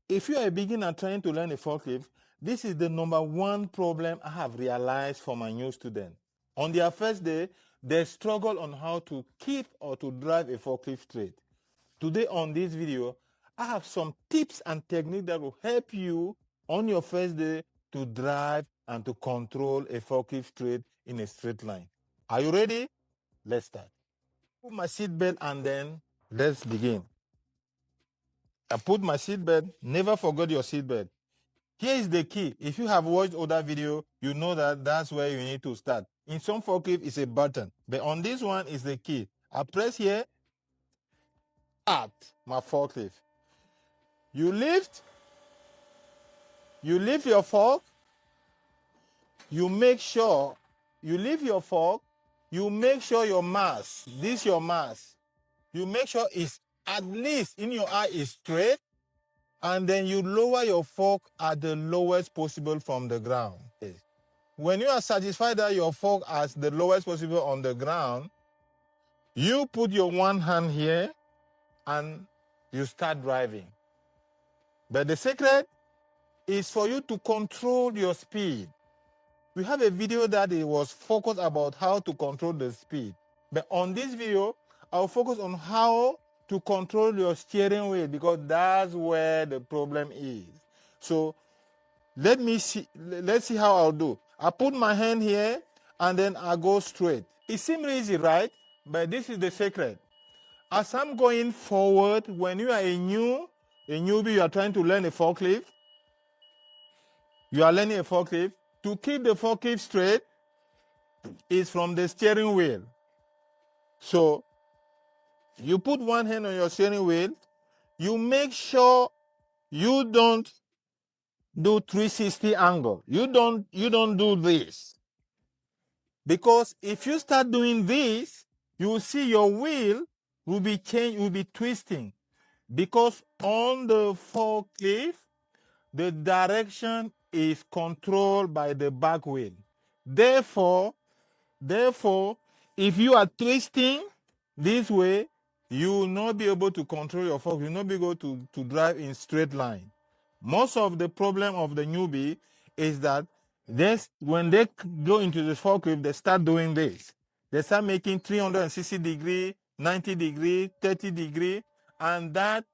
If you are a beginner trying to learn a forklift, this is the number one problem I have realized for my new students. On their first day, they struggle on how to keep or to drive a forklift straight. Today on this video, I have some tips and techniques that will help you on your first day to drive and to control a forklift straight in a straight line. Are you ready? Let's start. Put my seatbelt and then let's begin. I put my seatbelt. Never forget your seatbelt. Here is the key. If you have watched other video, you know that that's where you need to start. In some forklift, it's a button, but on this one is the key. I press here, at my forklift. You lift your fork. You make sure you lift your fork. You make sure your mass, this your mass. You make sure it's at least in your eye is straight, and then you lower your fork at the lowest possible from the ground. When you are satisfied that your fork is the lowest possible on the ground, you put your one hand here and you start driving. But the secret is for you to control your speed. We have a video that it was focused about how to control the speed. But on this video, I'll focus on how to control your steering wheel, because that's where the problem is. So let's see how I'll do. I put my hand here and then I go straight. It seems easy, right? But this is the secret. As I'm going forward, when you are a newbie, you are trying to learn a forklift. You are learning a forklift. To keep the forklift straight is from the steering wheel. So you put one hand on your steering wheel. You make sure you don't do 360 angle. You don't do this. Because if you start doing this, you will see your wheel will be twisting. Because on the forklift, the direction is controlled by the back wheel. Therefore, if you are twisting this way, you will not be able to control your fork. You will not be able to drive in straight line. Most of the problem of the newbie is that when they go into the forklift, they start doing this. They start making 360 degree, 90 degree, 30 degree, and that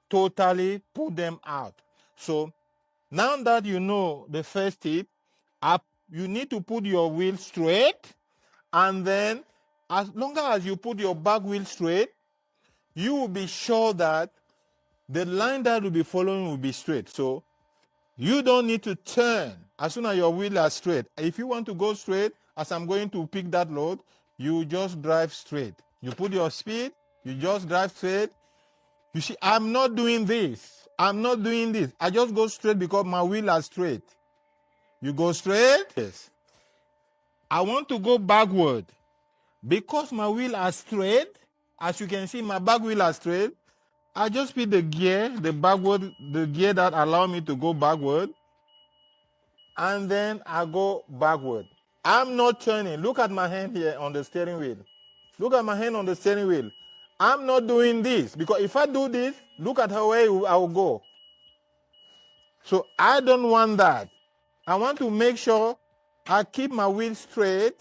totally put them out. So now that you know the first tip, you need to put your wheel straight, and then as long as you put your back wheel straight, you will be sure that the line that will be following will be straight. So you don't need to turn as soon as your wheel is straight. If you want to go straight, as I'm going to pick that load, you just drive straight. You put your speed, you just drive straight. You see, I'm not doing this. I'm not doing this. I just go straight because my wheel is straight. You go straight? Yes. I want to go backward. Because my wheel is straight, as you can see, my back wheel is straight. I just put the gear, the gear that allow me to go backward, and then I go backward. I'm not turning. Look at my hand here on the steering wheel. Look at my hand on the steering wheel. I'm not doing this, because if I do this, look at how I will go. So I don't want that. I want to make sure I keep my wheel straight.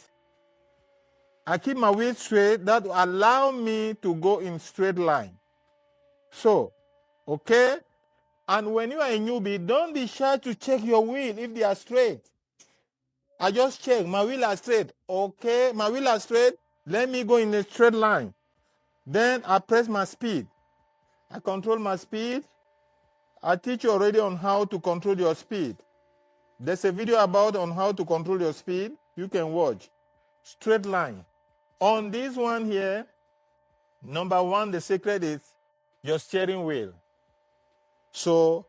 I keep my wheel straight. That will allow me to go in straight line. So, okay? And when you are a newbie, don't be shy to check your wheel if they are straight. I just check. My wheel are straight. Okay, my wheel are straight. Let me go in a straight line. Then I press my speed. I control my speed. I teach you already on how to control your speed. There's a video about on how to control your speed. You can watch. Straight line. On this one here, number one, the secret is your steering wheel. So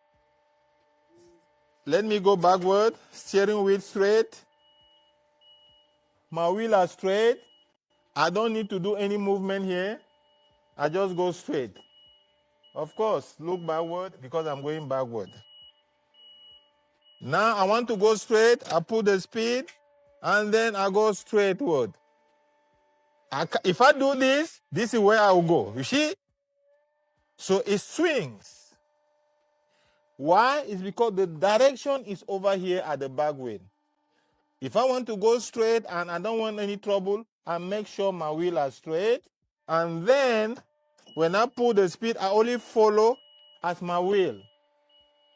let me go backward. Steering wheel straight. My wheel are straight. I don't need to do any movement here. I just go straight. Of course, look backward because I'm going backward. Now I want to go straight. I put the speed and then I go straightward. If I do this, this is where I will go. You see? So it swings. Why? It's because the direction is over here at the back wheel. If I want to go straight and I don't want any trouble, I make sure my wheel are straight. And then when I pull the speed, I only follow as my wheel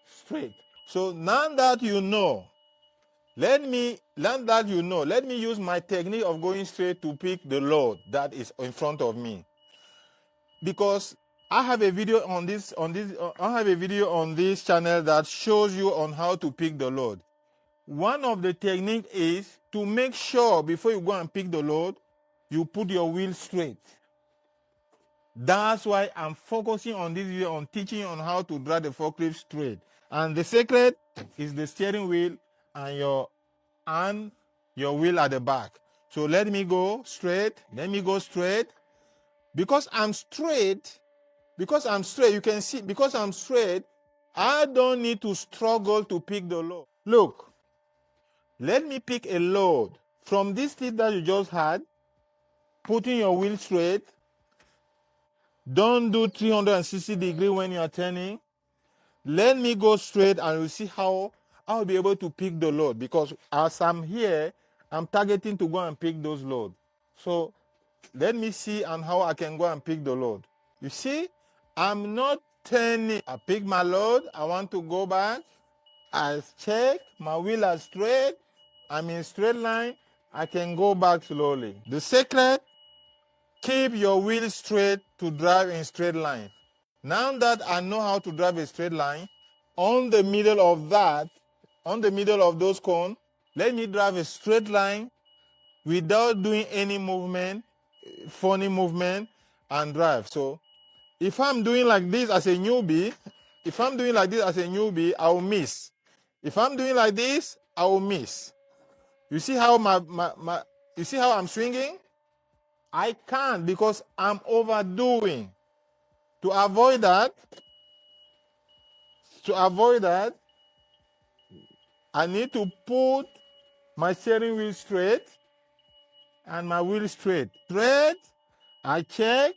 straight. So now that you know, let me use my technique of going straight to pick the load that is in front of me. Because I have a video on this channel that shows you on how to pick the load. One of the techniques is to make sure before you go and pick the load, you put your wheel straight. That's why I'm focusing on this video on teaching on how to drive the forklift straight. And the secret is the steering wheel and your wheel at the back. So let me go straight. Because I'm straight, you can see, because I'm straight, I don't need to struggle to pick the load. Look, let me pick a load from this tip that you just had, putting your wheel straight. Don't do 360 degrees when you are turning. Let me go straight and you'll see how I'll be able to pick the load, because as I'm here, I'm targeting to go and pick those loads. So let me see and how I can go and pick the load. You see, I'm not turning. I pick my load. I want to go back. I check. My wheel are straight. I'm in straight line. I can go back slowly. The secret, keep your wheel straight to drive in straight line. Now that I know how to drive a straight line, on the middle of those cones, let me drive a straight line without doing any movement, funny movement, and drive. So if I'm doing like this as a newbie, I will miss. If I'm doing like this, I will miss. You see how you see how I'm swinging? I can't, because I'm overdoing. To avoid that, I need to put my steering wheel straight and my wheel straight. Straight, I check,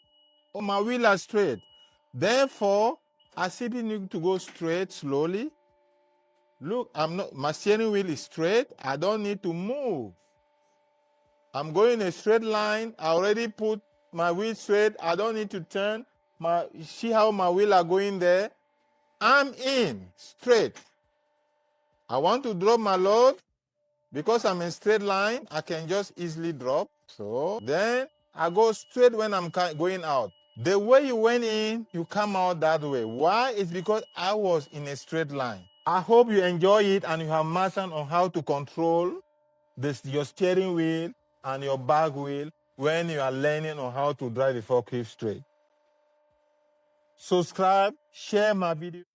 oh, my wheel are straight. Therefore, I simply need to go straight slowly. Look, my steering wheel is straight. I don't need to move. I'm going a straight line. I already put my wheel straight. I don't need to turn. See how my wheel are going there? I'm in straight. I want to drop my load. Because I'm in straight line, I can just easily drop. So then I go straight when I'm going out. The way you went in, you come out that way. Why? It's because I was in a straight line. I hope you enjoy it and you have mastered on how to control your steering wheel and your back wheel when you are learning on how to drive a forklift straight. Subscribe, share my video.